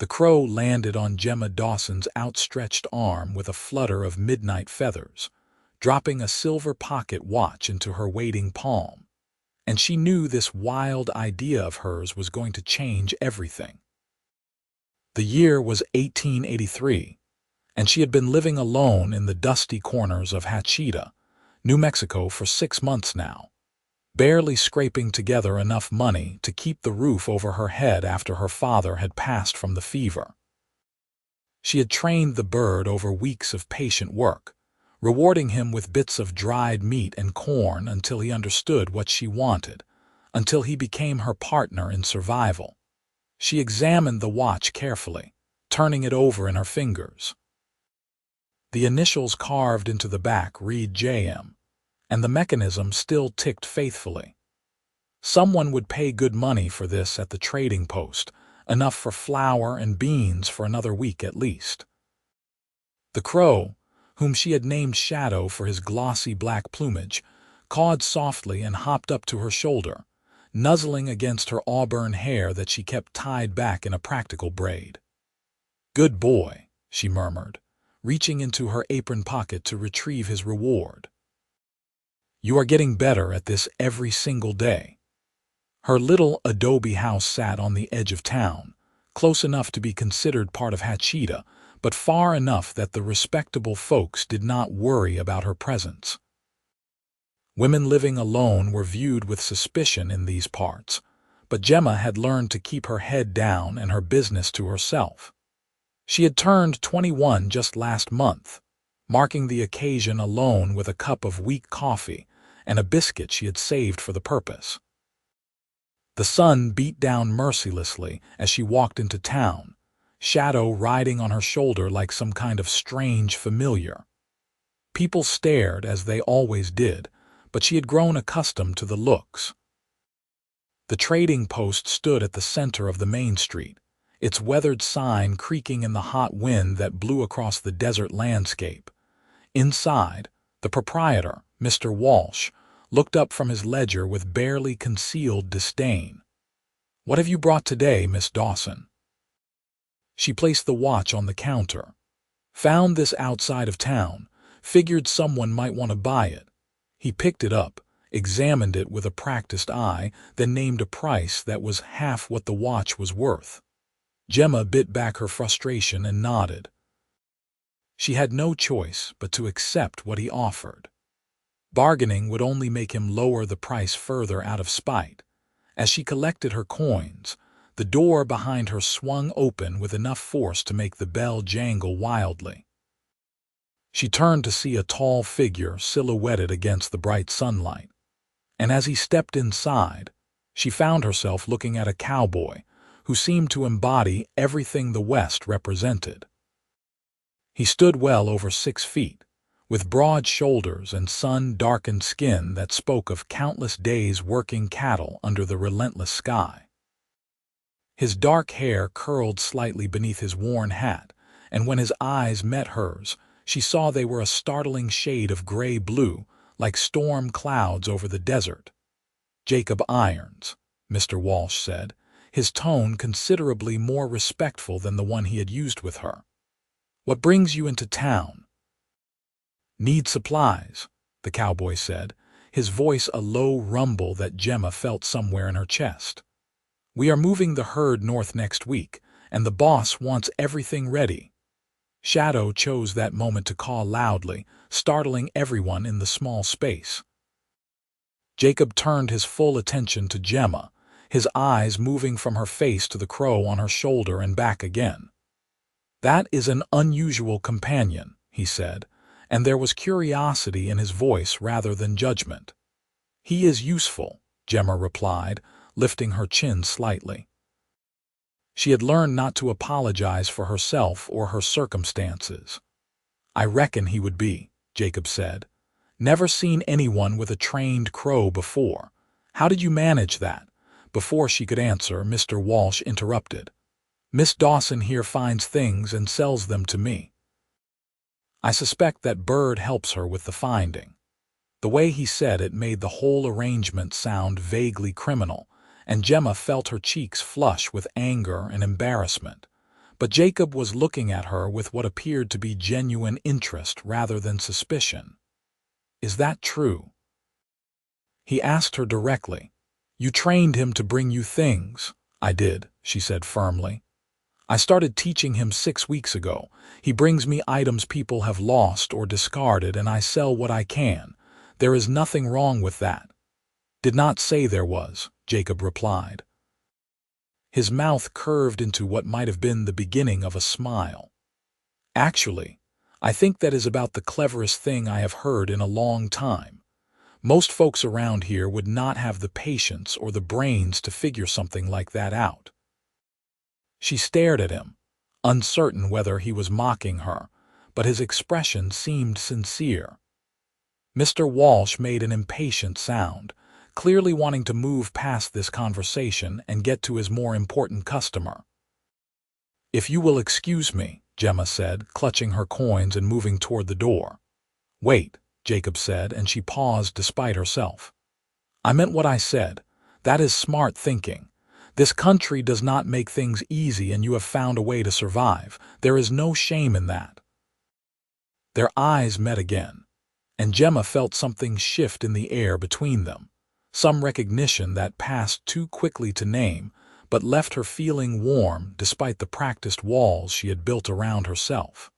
The crow landed on Gemma Dawson's outstretched arm with a flutter of midnight feathers, dropping a silver pocket watch into her waiting palm. And she knew this wild idea of hers was going to change everything. The year was 1883, and she had been living alone in the dusty corners of Hachita, New Mexico for 6 months now, barely scraping together enough money to keep the roof over her head after her father had passed from the fever. She had trained the bird over weeks of patient work, rewarding him with bits of dried meat and corn until he understood what she wanted, until he became her partner in survival. She examined the watch carefully, turning it over in her fingers. The initials carved into the back read JM, and the mechanism still ticked faithfully. Someone would pay good money for this at the trading post, enough for flour and beans for another week at least. The crow, whom she had named Shadow for his glossy black plumage, cawed softly and hopped up to her shoulder, nuzzling against her auburn hair that she kept tied back in a practical braid. "Good boy," she murmured, reaching into her apron pocket to retrieve his reward. "You are getting better at this every single day." Her little adobe house sat on the edge of town, close enough to be considered part of Hachita, but far enough that the respectable folks did not worry about her presence. Women living alone were viewed with suspicion in these parts, but Gemma had learned to keep her head down and her business to herself. She had turned 21 just last month, marking the occasion alone with a cup of weak coffee and a biscuit she had saved for the purpose. The sun beat down mercilessly as she walked into town, Shadow riding on her shoulder like some kind of strange familiar. People stared as they always did, but she had grown accustomed to the looks. The trading post stood at the center of the main street, its weathered sign creaking in the hot wind that blew across the desert landscape. Inside, the proprietor, Mr. Walsh, looked up from his ledger with barely concealed disdain. "What have you brought today, Miss Dawson?" She placed the watch on the counter. "Found this outside of town. Figured someone might want to buy it." He picked it up, examined it with a practiced eye, then named a price that was half what the watch was worth. Gemma bit back her frustration and nodded. She had no choice but to accept what he offered. Bargaining would only make him lower the price further out of spite. As she collected her coins, the door behind her swung open with enough force to make the bell jangle wildly. She turned to see a tall figure silhouetted against the bright sunlight, and as he stepped inside, she found herself looking at a cowboy who seemed to embody everything the West represented. He stood well over 6 feet, with broad shoulders and sun-darkened skin that spoke of countless days working cattle under the relentless sky. His dark hair curled slightly beneath his worn hat, and when his eyes met hers, she saw they were a startling shade of gray-blue, like storm clouds over the desert. "Jacob Irons," Mr. Walsh said, his tone considerably more respectful than the one he had used with her. "What brings you into town?" "Need supplies," the cowboy said, his voice a low rumble that Gemma felt somewhere in her chest. "We are moving the herd north next week, and the boss wants everything ready." Shadow chose that moment to caw loudly, startling everyone in the small space. Jacob turned his full attention to Gemma, his eyes moving from her face to the crow on her shoulder and back again. "That is an unusual companion," he said, and there was curiosity in his voice rather than judgment. "He is useful," Gemma replied, lifting her chin slightly. She had learned not to apologize for herself or her circumstances. "I reckon he would be," Jacob said. "Never seen anyone with a trained crow before. How did you manage that?" Before she could answer, Mr. Walsh interrupted. "Miss Dawson here finds things and sells them to me. I suspect that bird helps her with the finding." The way he said it made the whole arrangement sound vaguely criminal, and Gemma felt her cheeks flush with anger and embarrassment. but Jacob was looking at her with what appeared to be genuine interest rather than suspicion. "Is that true?" he asked her directly. "You trained him to bring you things." "I did," she said firmly. "I started teaching him 6 weeks ago. He brings me items people have lost or discarded, and I sell what I can. There is nothing wrong with that." "Did not say there was," Jacob replied. His mouth curved into what might have been the beginning of a smile. "Actually, I think that is about the cleverest thing I have heard in a long time. Most folks around here would not have the patience or the brains to figure something like that out." She stared at him, uncertain whether he was mocking her, but his expression seemed sincere. Mr. Walsh made an impatient sound, clearly wanting to move past this conversation and get to his more important customer. "If you will excuse me," Gemma said, clutching her coins and moving toward the door. "Wait," Jacob said, and she paused despite herself. "I meant what I said. That is smart thinking. This country does not make things easy, and you have found a way to survive. There is no shame in that." Their eyes met again, and Gemma felt something shift in the air between them, some recognition that passed too quickly to name, but left her feeling warm despite the practiced walls she had built around herself.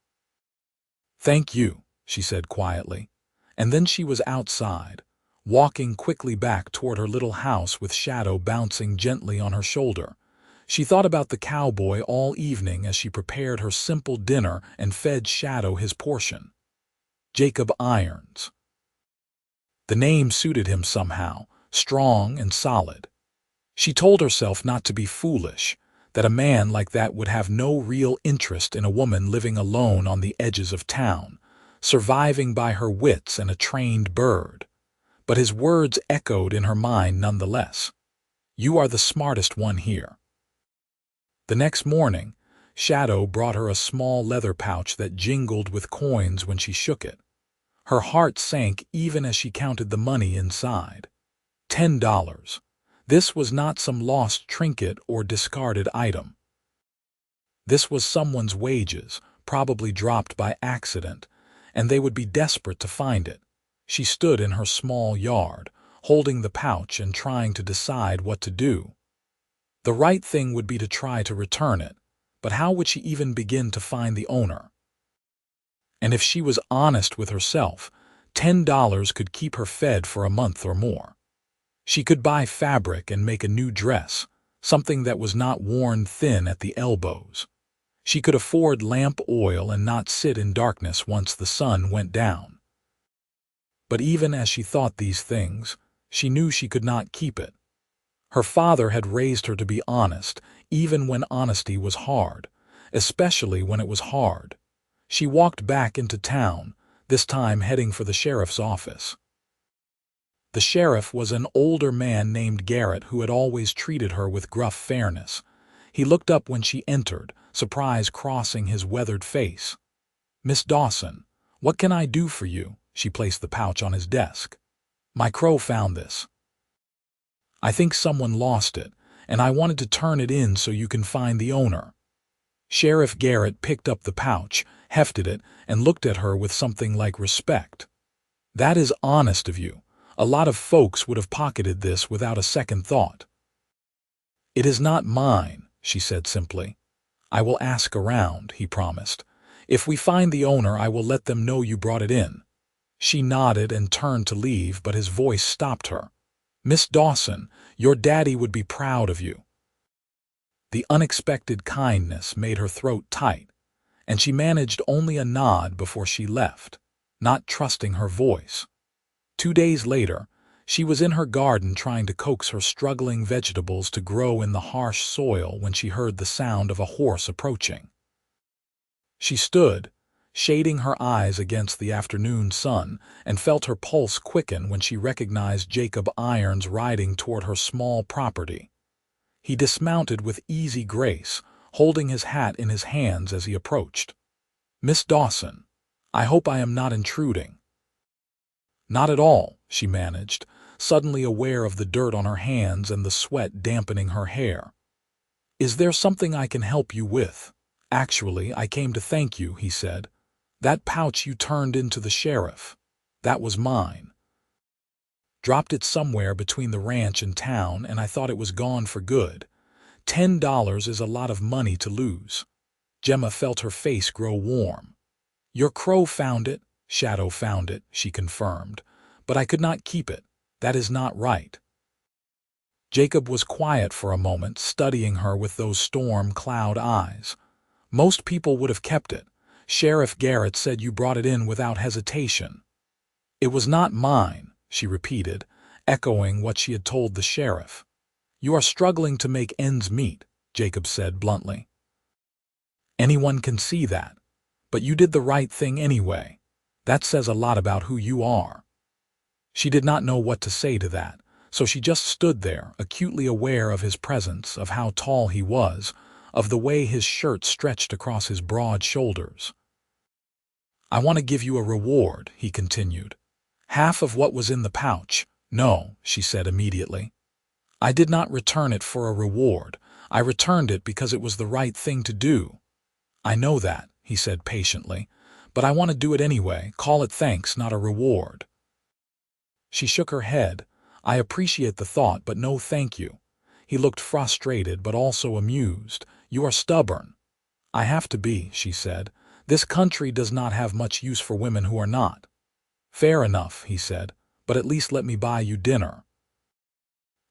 "Thank you," she said quietly, and then she was outside, walking quickly back toward her little house with Shadow bouncing gently on her shoulder. She thought about the cowboy all evening as she prepared her simple dinner and fed Shadow his portion. Jacob Irons. The name suited him somehow, strong and solid. She told herself not to be foolish, that a man like that would have no real interest in a woman living alone on the edges of town, surviving by her wits and a trained bird. But his words echoed in her mind nonetheless. "You are the smartest one here." The next morning, Shadow brought her a small leather pouch that jingled with coins when she shook it. Her heart sank even as she counted the money inside. $10. This was not some lost trinket or discarded item. This was someone's wages, probably dropped by accident, and they would be desperate to find it. She stood in her small yard, holding the pouch and trying to decide what to do. The right thing would be to try to return it, but how would she even begin to find the owner? And if she was honest with herself, $10 could keep her fed for a month or more. She could buy fabric and make a new dress, something that was not worn thin at the elbows. She could afford lamp oil and not sit in darkness once the sun went down. But even as she thought these things, she knew she could not keep it. Her father had raised her to be honest, even when honesty was hard, especially when it was hard. She walked back into town, this time heading for the sheriff's office. The sheriff was an older man named Garrett who had always treated her with gruff fairness. He looked up when she entered, surprise crossing his weathered face. "Miss Dawson, what can I do for you?" She placed the pouch on his desk. "My crow found this. I think someone lost it, and I wanted to turn it in so you can find the owner." Sheriff Garrett picked up the pouch, hefted it, and looked at her with something like respect. "That is honest of you. A lot of folks would have pocketed this without a second thought." "It is not mine," she said simply. "I will ask around," he promised. "If we find the owner, I will let them know you brought it in." She nodded and turned to leave, but his voice stopped her. "Miss Dawson, your daddy would be proud of you." The unexpected kindness made her throat tight, and she managed only a nod before she left, not trusting her voice. 2 days later, she was in her garden trying to coax her struggling vegetables to grow in the harsh soil when she heard the sound of a horse approaching. She stood, shading her eyes against the afternoon sun, and felt her pulse quicken when she recognized Jacob Irons riding toward her small property. He dismounted with easy grace, holding his hat in his hands as he approached. "Miss Dawson, I hope I am not intruding." "Not at all," she managed, suddenly aware of the dirt on her hands and the sweat dampening her hair. "Is there something I can help you with?" Actually, I came to thank you, he said. That pouch you turned into the sheriff. That was mine. Dropped it somewhere between the ranch and town, and I thought it was gone for good. $10 is a lot of money to lose. Gemma felt her face grow warm. Your crow found it, Shadow found it, she confirmed. But I could not keep it. That is not right. Jacob was quiet for a moment, studying her with those storm cloud eyes. Most people would have kept it. Sheriff Garrett said you brought it in without hesitation. It was not mine, she repeated, echoing what she had told the sheriff. You are struggling to make ends meet, Jacob said bluntly. Anyone can see that. But you did the right thing anyway. That says a lot about who you are. She did not know what to say to that, so she just stood there, acutely aware of his presence, of how tall he was, of the way his shirt stretched across his broad shoulders. I want to give you a reward, he continued. Half of what was in the pouch. No, she said immediately. I did not return it for a reward. I returned it because it was the right thing to do. I know that, he said patiently, but I want to do it anyway. Call it thanks, not a reward. She shook her head. I appreciate the thought, but no thank you. He looked frustrated, but also amused. You are stubborn. I have to be, she said. This country does not have much use for women who are not. Fair enough, he said, but at least let me buy you dinner.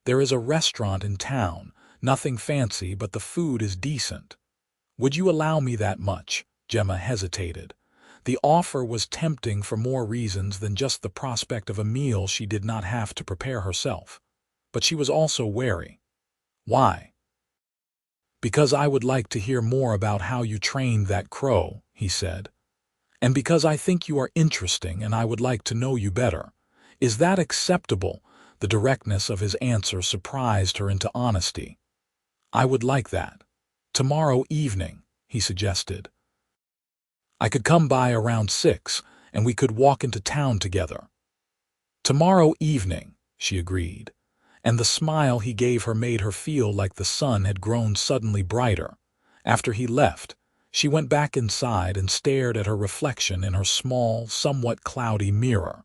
There is a restaurant in town, nothing fancy, but the food is decent. Would you allow me that much? Gemma hesitated. The offer was tempting for more reasons than just the prospect of a meal she did not have to prepare herself. But she was also wary. Why? Because I would like to hear more about how you trained that crow, he said. And because I think you are interesting and I would like to know you better. Is that acceptable? The directness of his answer surprised her into honesty. I would like that. Tomorrow evening, he suggested. I could come by around 6, and we could walk into town together. Tomorrow evening, she agreed, and the smile he gave her made her feel like the sun had grown suddenly brighter. After he left, she went back inside and stared at her reflection in her small, somewhat cloudy mirror.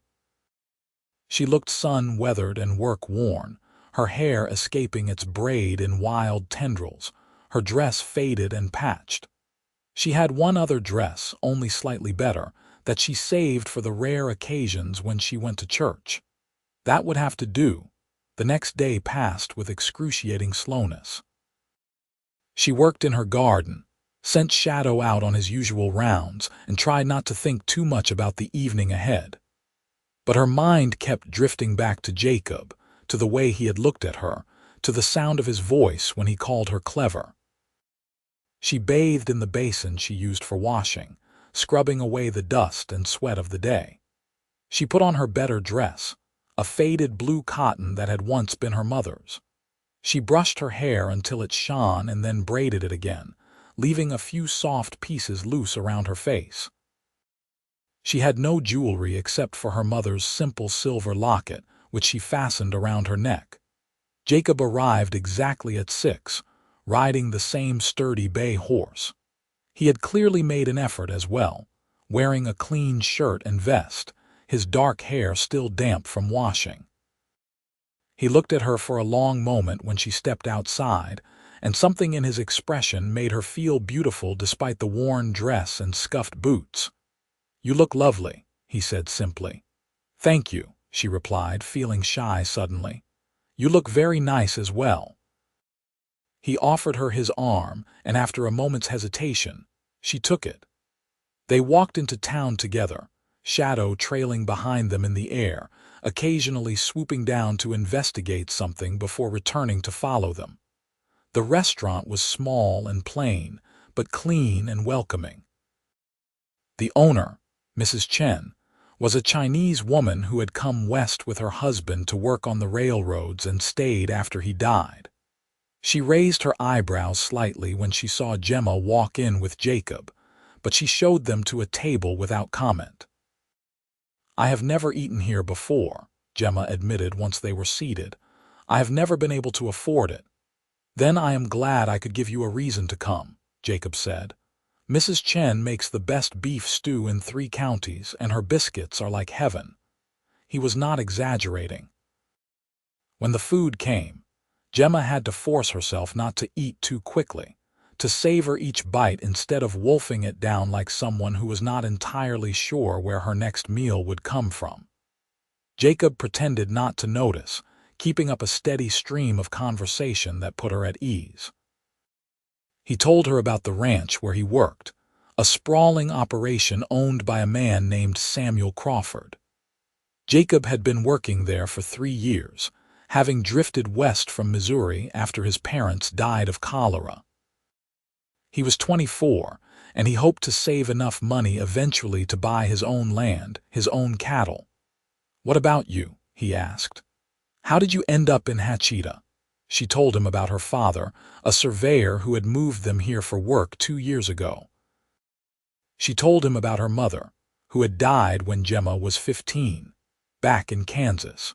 She looked sun-weathered and work-worn, her hair escaping its braid in wild tendrils, her dress faded and patched. She had one other dress, only slightly better, that she saved for the rare occasions when she went to church. That would have to do. The next day passed with excruciating slowness. She worked in her garden, sent Shadow out on his usual rounds, and tried not to think too much about the evening ahead. But her mind kept drifting back to Jacob, to the way he had looked at her, to the sound of his voice when he called her clever. She bathed in the basin she used for washing, scrubbing away the dust and sweat of the day. She put on her better dress, a faded blue cotton that had once been her mother's. She brushed her hair until it shone and then braided it again, leaving a few soft pieces loose around her face. She had no jewelry except for her mother's simple silver locket, which she fastened around her neck. Jacob arrived exactly at 6, riding the same sturdy bay horse. He had clearly made an effort as well, wearing a clean shirt and vest, his dark hair still damp from washing. He looked at her for a long moment when she stepped outside, and something in his expression made her feel beautiful despite the worn dress and scuffed boots. You look lovely, he said simply. Thank you, she replied, feeling shy suddenly. You look very nice as well. He offered her his arm, and after a moment's hesitation, she took it. They walked into town together, Shadow trailing behind them in the air, occasionally swooping down to investigate something before returning to follow them. The restaurant was small and plain, but clean and welcoming. The owner, Mrs. Chen, was a Chinese woman who had come west with her husband to work on the railroads and stayed after he died. She raised her eyebrows slightly when she saw Gemma walk in with Jacob, but she showed them to a table without comment. I have never eaten here before, Gemma admitted once they were seated. I have never been able to afford it. Then I am glad I could give you a reason to come, Jacob said. Mrs. Chen makes the best beef stew in 3 counties, and her biscuits are like heaven." He was not exaggerating. When the food came, Gemma had to force herself not to eat too quickly, to savor each bite instead of wolfing it down like someone who was not entirely sure where her next meal would come from. Jacob pretended not to notice, keeping up a steady stream of conversation that put her at ease. He told her about the ranch where he worked, a sprawling operation owned by a man named Samuel Crawford. Jacob had been working there for 3 years, having drifted west from Missouri after his parents died of cholera. He was 24, and he hoped to save enough money eventually to buy his own land, his own cattle. "What about you?" he asked. "How did you end up in Hachita?" She told him about her father, a surveyor who had moved them here for work 2 years ago. She told him about her mother, who had died when Gemma was 15, back in Kansas.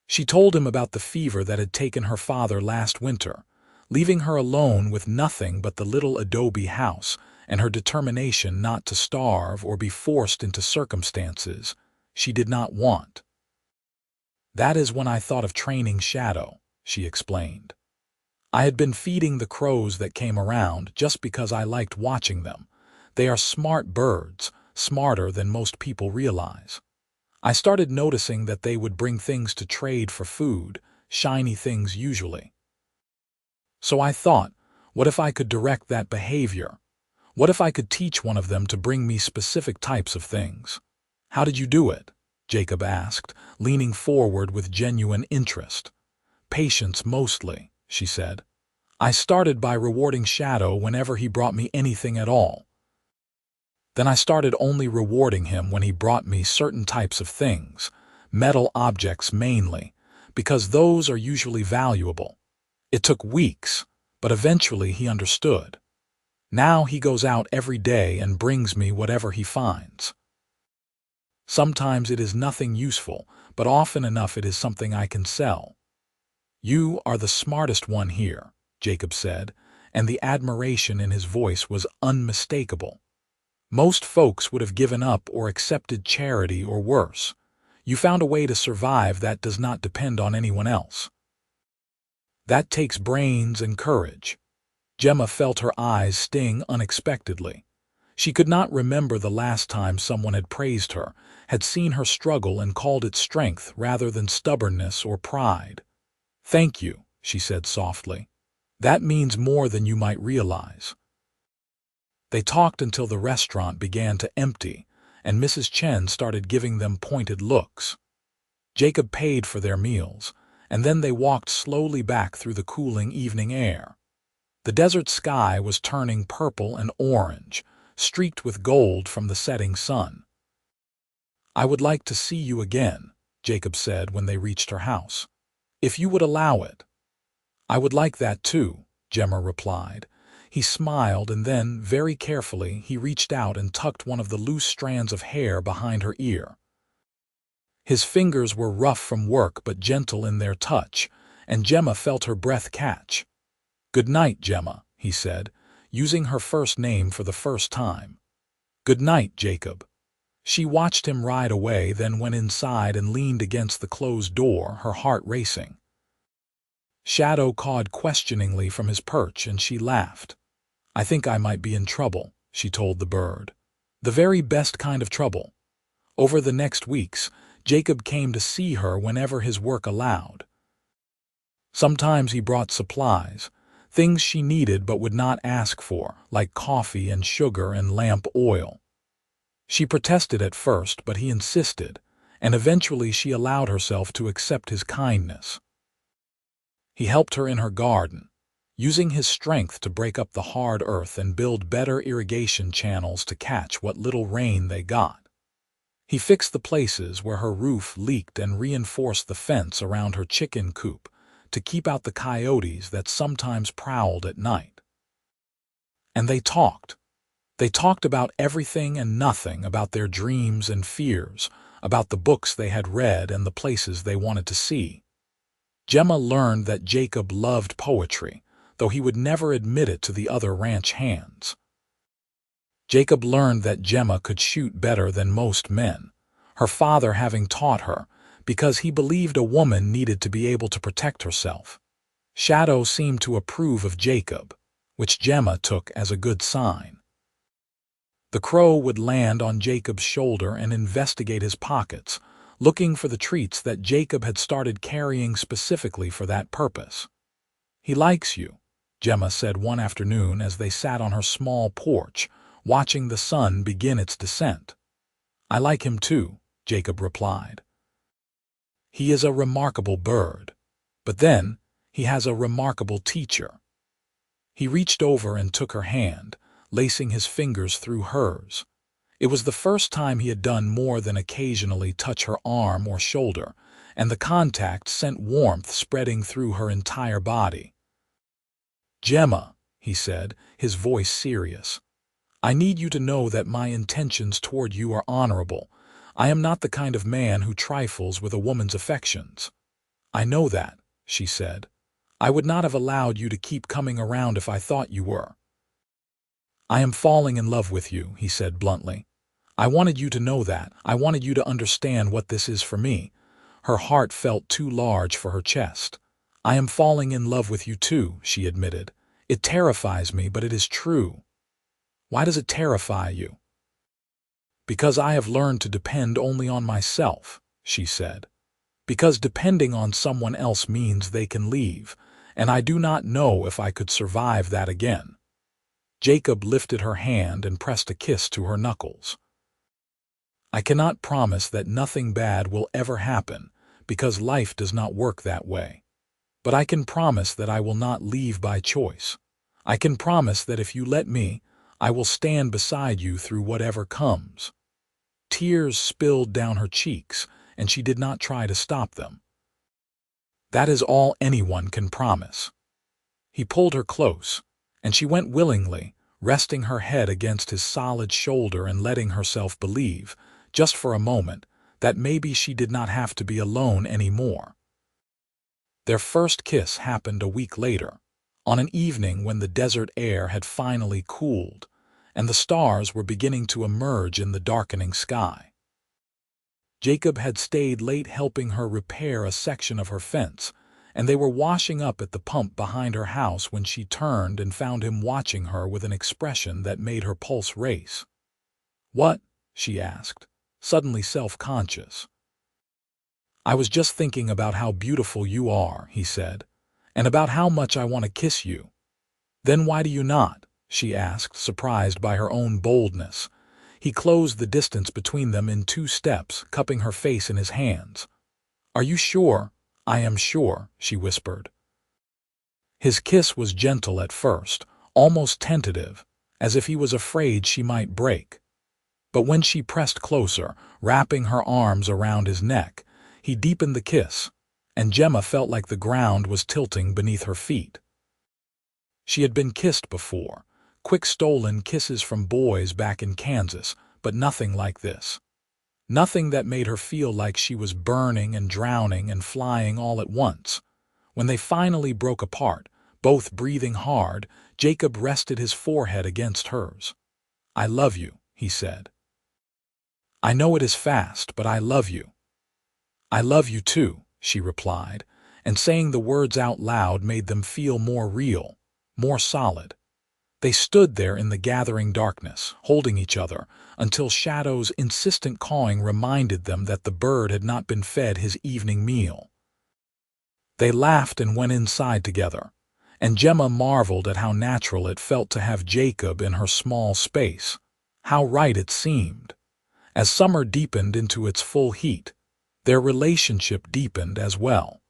She told him about the fever that had taken her father last winter, leaving her alone with nothing but the little adobe house and her determination not to starve or be forced into circumstances she did not want. "That is when I thought of training Shadow," she explained. "I had been feeding the crows that came around just because I liked watching them. They are smart birds, smarter than most people realize. I started noticing that they would bring things to trade for food, shiny things usually. So I thought, what if I could direct that behavior? What if I could teach one of them to bring me specific types of things?" "How did you do it?" Jacob asked, leaning forward with genuine interest. "Patience mostly," she said. "I started by rewarding Shadow whenever he brought me anything at all. Then I started only rewarding him when he brought me certain types of things, metal objects mainly, because those are usually valuable. It took weeks, but eventually he understood. Now he goes out every day and brings me whatever he finds. Sometimes it is nothing useful, but often enough it is something I can sell." "You are the smartest one here," Jacob said, and the admiration in his voice was unmistakable. "Most folks would have given up or accepted charity or worse. You found a way to survive that does not depend on anyone else. That takes brains and courage." Gemma felt her eyes sting unexpectedly. She could not remember the last time someone had praised her, had seen her struggle and called it strength rather than stubbornness or pride. "Thank you," she said softly. "That means more than you might realize." They talked until the restaurant began to empty, and Mrs. Chen started giving them pointed looks. Jacob paid for their meals, and then they walked slowly back through the cooling evening air. The desert sky was turning purple and orange, streaked with gold from the setting sun. "I would like to see you again," Jacob said when they reached her house. "If you would allow it." "I would like that too," Gemma replied. He smiled, and then, very carefully, he reached out and tucked one of the loose strands of hair behind her ear. His fingers were rough from work but gentle in their touch, and Gemma felt her breath catch. "Good night, Gemma," he said, using her first name for the first time. "Good night, Jacob." She watched him ride away, then went inside and leaned against the closed door, her heart racing. Shadow cawed questioningly from his perch, and she laughed. "I think I might be in trouble," she told the bird. "The very best kind of trouble." Over the next weeks, Jacob came to see her whenever his work allowed. Sometimes he brought supplies, things she needed but would not ask for, like coffee and sugar and lamp oil. She protested at first, but he insisted, and eventually she allowed herself to accept his kindness. He helped her in her garden, using his strength to break up the hard earth and build better irrigation channels to catch what little rain they got. He fixed the places where her roof leaked and reinforced the fence around her chicken coop to keep out the coyotes that sometimes prowled at night. And they talked. They talked about everything and nothing, about their dreams and fears, about the books they had read and the places they wanted to see. Gemma learned that Jacob loved poetry, though he would never admit it to the other ranch hands. Jacob learned that Gemma could shoot better than most men, her father having taught her, because he believed a woman needed to be able to protect herself. Shadow seemed to approve of Jacob, which Gemma took as a good sign. The crow would land on Jacob's shoulder and investigate his pockets, looking for the treats that Jacob had started carrying specifically for that purpose. "He likes you," Gemma said one afternoon as they sat on her small porch, watching the sun begin its descent. "I like him too," Jacob replied. "He is a remarkable bird. But then, he has a remarkable teacher." He reached over and took her hand, lacing his fingers through hers. It was the first time he had done more than occasionally touch her arm or shoulder, and the contact sent warmth spreading through her entire body. "Gemma," he said, his voice serious, "I need you to know that my intentions toward you are honorable. I am not the kind of man who trifles with a woman's affections." "I know that," she said. "I would not have allowed you to keep coming around if I thought you were." "I am falling in love with you," he said bluntly. "I wanted you to know that. I wanted you to understand what this is for me." Her heart felt too large for her chest. "I am falling in love with you too," she admitted. "It terrifies me, but it is true." "Why does it terrify you?" "Because I have learned to depend only on myself," she said. "Because depending on someone else means they can leave, and I do not know if I could survive that again." Jacob lifted her hand and pressed a kiss to her knuckles. "I cannot promise that nothing bad will ever happen, because life does not work that way. But I can promise that I will not leave by choice. I can promise that if you let me, I will stand beside you through whatever comes." Tears spilled down her cheeks, and she did not try to stop them. "That is all anyone can promise." He pulled her close, and she went willingly, resting her head against his solid shoulder and letting herself believe, just for a moment, that maybe she did not have to be alone anymore. Their first kiss happened a week later, on an evening when the desert air had finally cooled, and the stars were beginning to emerge in the darkening sky. Jacob had stayed late helping her repair a section of her fence, and they were washing up at the pump behind her house when she turned and found him watching her with an expression that made her pulse race. "What?" she asked, suddenly self-conscious. "I was just thinking about how beautiful you are," he said, "and about how much I want to kiss you." "Then why do you not?" she asked, surprised by her own boldness. He closed the distance between them in 2 steps, cupping her face in his hands. "Are you sure?" "I am sure," she whispered. His kiss was gentle at first, almost tentative, as if he was afraid she might break. But when she pressed closer, wrapping her arms around his neck, he deepened the kiss, and Gemma felt like the ground was tilting beneath her feet. She had been kissed before, quick stolen kisses from boys back in Kansas, but nothing like this. Nothing that made her feel like she was burning and drowning and flying all at once. When they finally broke apart, both breathing hard, Jacob rested his forehead against hers. "I love you," he said. "I know it is fast, but I love you." "I love you too," she replied, and saying the words out loud made them feel more real, more solid. They stood there in the gathering darkness, holding each other, until Shadow's insistent cawing reminded them that the bird had not been fed his evening meal. They laughed and went inside together, and Gemma marveled at how natural it felt to have Jacob in her small space, how right it seemed. As summer deepened into its full heat, their relationship deepened as well.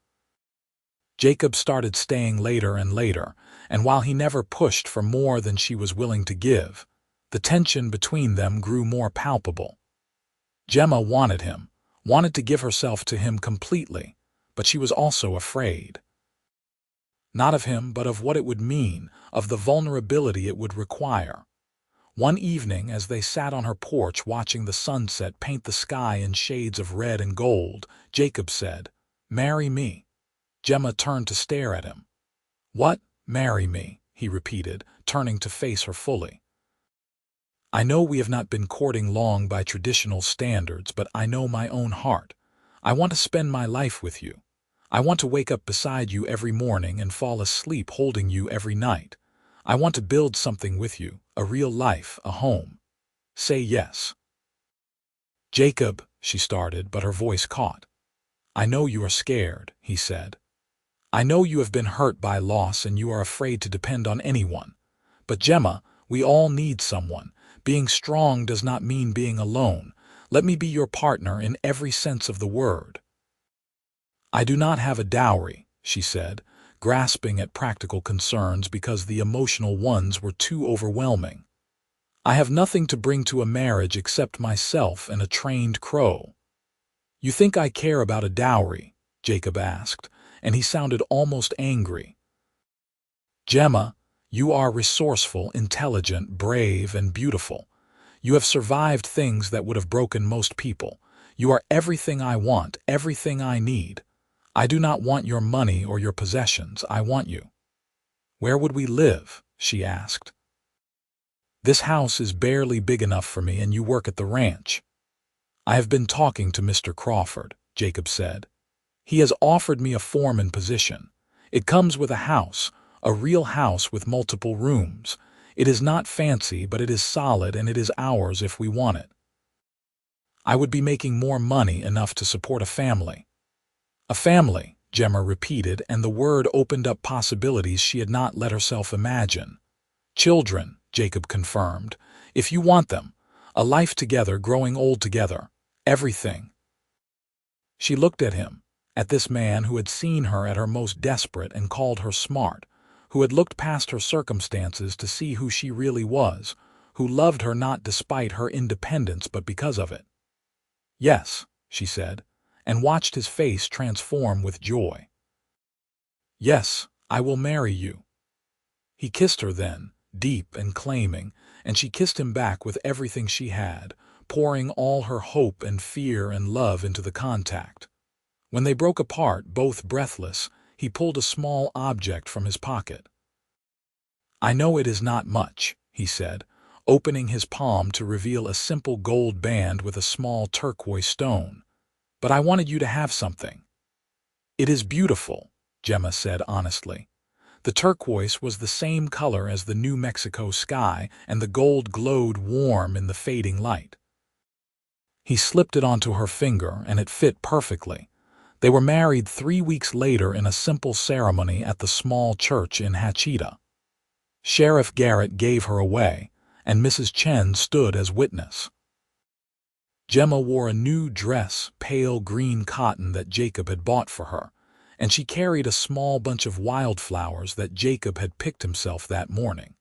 Jacob started staying later and later, and while he never pushed for more than she was willing to give, the tension between them grew more palpable. Gemma wanted him, wanted to give herself to him completely, but she was also afraid. Not of him, but of what it would mean, of the vulnerability it would require. One evening, as they sat on her porch watching the sunset paint the sky in shades of red and gold, Jacob said, "Marry me." Gemma turned to stare at him. "What? Marry me?" he repeated, turning to face her fully. I know we have not been courting long by traditional standards, but I know my own heart. I want to spend my life with you. I want to wake up beside you every morning and fall asleep holding you every night. I want to build something with you, a real life, a home. Say yes." "Jacob," she started, but her voice caught. "I know you are scared," he said. "I know you have been hurt by loss and you are afraid to depend on anyone. But Gemma, we all need someone. Being strong does not mean being alone. Let me be your partner in every sense of the word." "I do not have a dowry," she said, grasping at practical concerns because the emotional ones were too overwhelming. "I have nothing to bring to a marriage except myself and a trained crow." "You think I care about a dowry?" Jacob asked, and he sounded almost angry. "Gemma, you are resourceful, intelligent, brave, and beautiful. You have survived things that would have broken most people. You are everything I want, everything I need. I do not want your money or your possessions. I want you." "Where would we live?" she asked. "This house is barely big enough for me, and you work at the ranch." "I have been talking to Mr. Crawford," Jacob said. "He has offered me a foreman position. It comes with a house, a real house with multiple rooms. It is not fancy, but it is solid, and it is ours if we want it. I would be making more money, enough to support a family." "A family," Gemma repeated, and the word opened up possibilities she had not let herself imagine. "Children," Jacob confirmed, "if you want them. A life together, growing old together. Everything." She looked at him, at this man who had seen her at her most desperate and called her smart, who had looked past her circumstances to see who she really was, who loved her not despite her independence but because of it. "Yes," she said, and watched his face transform with joy. "Yes, I will marry you." He kissed her then, deep and claiming, and she kissed him back with everything she had, pouring all her hope and fear and love into the contact. When they broke apart, both breathless, he pulled a small object from his pocket. "I know it is not much," he said, opening his palm to reveal a simple gold band with a small turquoise stone. "But I wanted you to have something." "It is beautiful," Gemma said honestly. The turquoise was the same color as the New Mexico sky, and the gold glowed warm in the fading light. He slipped it onto her finger, and it fit perfectly. They were married 3 weeks later in a simple ceremony at the small church in Hachita. Sheriff Garrett gave her away, and Mrs. Chen stood as witness. Gemma wore a new dress, pale green cotton that Jacob had bought for her, and she carried a small bunch of wildflowers that Jacob had picked himself that morning.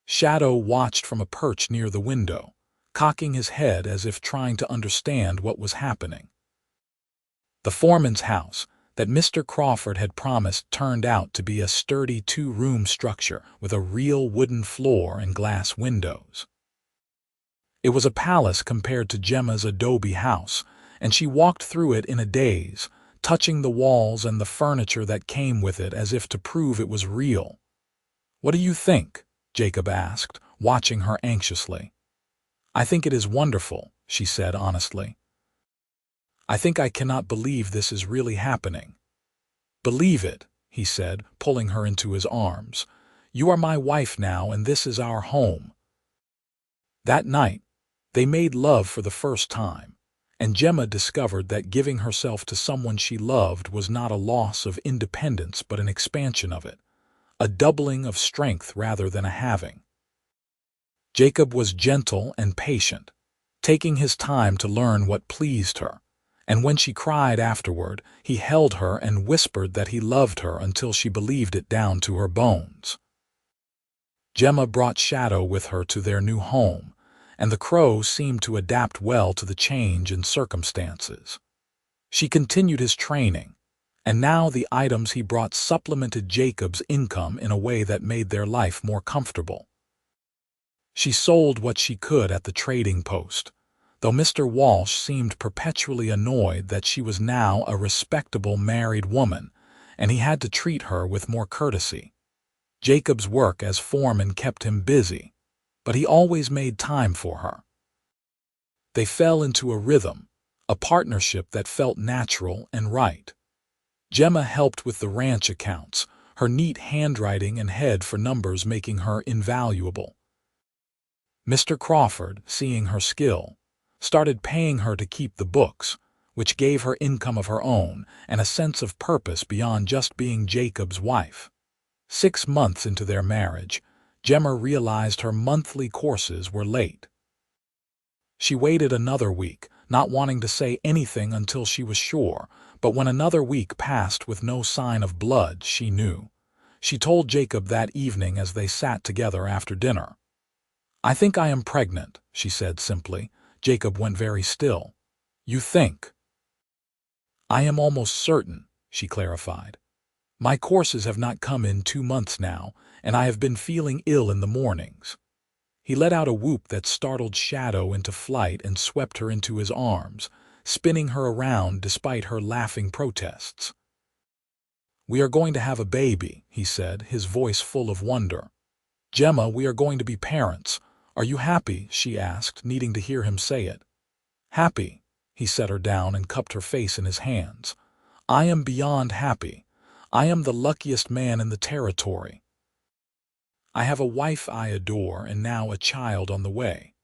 Shadow watched from a perch near the window, cocking his head as if trying to understand what was happening. The foreman's house that Mr. Crawford had promised turned out to be a sturdy 2-room structure with a real wooden floor and glass windows. It was a palace compared to Gemma's adobe house, and she walked through it in a daze, touching the walls and the furniture that came with it as if to prove it was real. "What do you think?" Jacob asked, watching her anxiously. "I think it is wonderful," she said honestly. "I think I cannot believe this is really happening." "Believe it," he said, pulling her into his arms. "You are my wife now, and this is our home." That night, they made love for the first time, and Gemma discovered that giving herself to someone she loved was not a loss of independence but an expansion of it, a doubling of strength rather than a halving. Jacob was gentle and patient, taking his time to learn what pleased her, and when she cried afterward, he held her and whispered that he loved her until she believed it down to her bones. Gemma brought Shadow with her to their new home, and the crow seemed to adapt well to the change in circumstances. She continued his training, and now the items he brought supplemented Jacob's income in a way that made their life more comfortable. She sold what she could at the trading post, though Mr. Walsh seemed perpetually annoyed that she was now a respectable married woman, and he had to treat her with more courtesy. Jacob's work as foreman kept him busy, but he always made time for her. They fell into a rhythm, a partnership that felt natural and right. Gemma helped with the ranch accounts, her neat handwriting and head for numbers making her invaluable. Mr. Crawford, seeing her skill, started paying her to keep the books, which gave her income of her own and a sense of purpose beyond just being Jacob's wife. 6 months into their marriage, Gemma realized her monthly courses were late. She waited another week, not wanting to say anything until she was sure, but when another week passed with no sign of blood, she knew. She told Jacob that evening as they sat together after dinner. "I think I am pregnant," she said simply. Jacob went very still. "You think?" "I am almost certain," she clarified. "My courses have not come in 2 months now, and I have been feeling ill in the mornings." He let out a whoop that startled Shadow into flight and swept her into his arms, spinning her around despite her laughing protests. "We are going to have a baby," he said, his voice full of wonder. "Gemma, we are going to be parents. Are you happy?" she asked, needing to hear him say it. "Happy?" He set her down and cupped her face in his hands. "I am beyond happy. I am the luckiest man in the territory. I have a wife I adore and now a child on the way.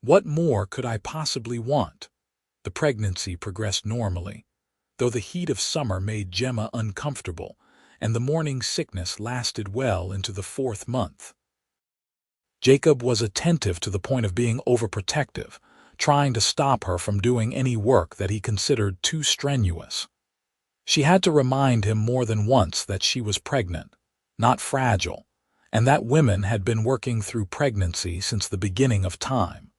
What more could I possibly want?" The pregnancy progressed normally, though the heat of summer made Gemma uncomfortable, and the morning sickness lasted well into the 4th month. Jacob was attentive to the point of being overprotective, trying to stop her from doing any work that he considered too strenuous. She had to remind him more than once that she was pregnant, not fragile, and that women had been working through pregnancy since the beginning of time.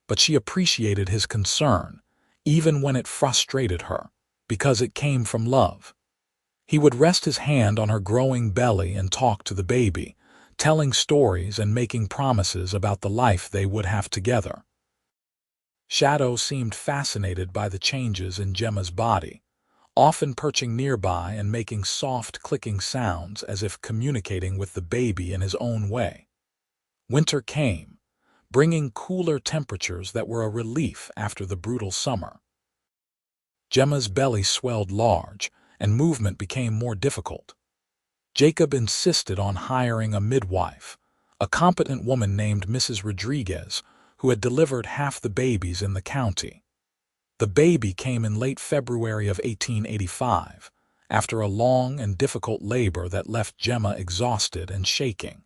But she appreciated his concern, even when it frustrated her, because it came from love. He would rest his hand on her growing belly and talk to the baby, telling stories and making promises about the life they would have together. Shadow seemed fascinated by the changes in Gemma's body, often perching nearby and making soft clicking sounds as if communicating with the baby in his own way. Winter came, bringing cooler temperatures that were a relief after the brutal summer. Gemma's belly swelled large, and movement became more difficult. Jacob insisted on hiring a midwife, a competent woman named Mrs. Rodriguez, who had delivered half the babies in the county. The baby came in late February of 1885, after a long and difficult labor that left Gemma exhausted and shaking.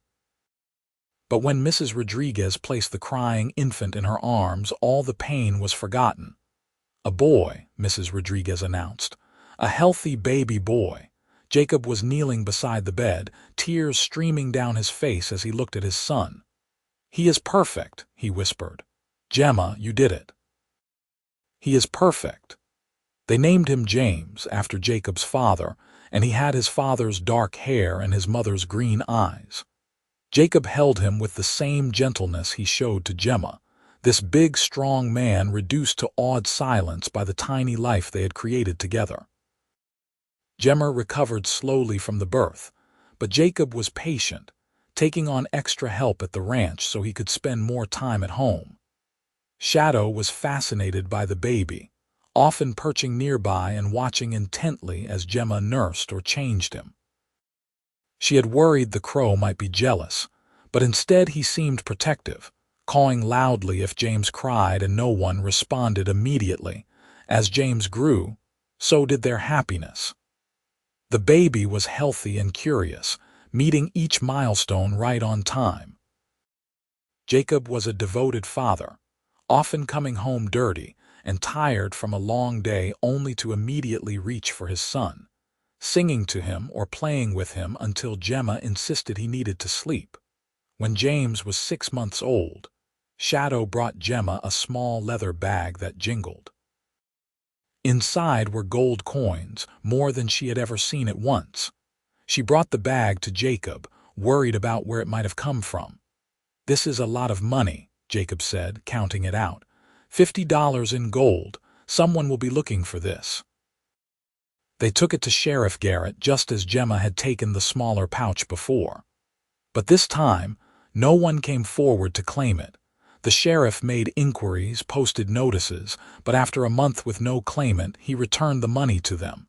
But when Mrs. Rodriguez placed the crying infant in her arms, all the pain was forgotten. "A boy," Mrs. Rodriguez announced. "A healthy baby boy." Jacob was kneeling beside the bed, tears streaming down his face as he looked at his son. "He is perfect," he whispered. "Gemma, you did it. He is perfect." They named him James, after Jacob's father, and he had his father's dark hair and his mother's green eyes. Jacob held him with the same gentleness he showed to Gemma, this big, strong man reduced to awed silence by the tiny life they had created together. Gemma recovered slowly from the birth, but Jacob was patient, taking on extra help at the ranch so he could spend more time at home. Shadow was fascinated by the baby, often perching nearby and watching intently as Gemma nursed or changed him. She had worried the crow might be jealous, but instead he seemed protective, cawing loudly if James cried and no one responded immediately. As James grew, so did their happiness. The baby was healthy and curious, meeting each milestone right on time. Jacob was a devoted father, often coming home dirty and tired from a long day only to immediately reach for his son, singing to him or playing with him until Gemma insisted he needed to sleep. When James was 6 months old, Shadow brought Gemma a small leather bag that jingled. Inside were gold coins, more than she had ever seen at once. She brought the bag to Jacob, worried about where it might have come from. "This is a lot of money," Jacob said, counting it out. $50 in gold. Someone will be looking for this." They took it to Sheriff Garrett just as Gemma had taken the smaller pouch before. But this time, No one came forward to claim it. The sheriff made inquiries, posted notices, but after a month with no claimant, he returned the money to them.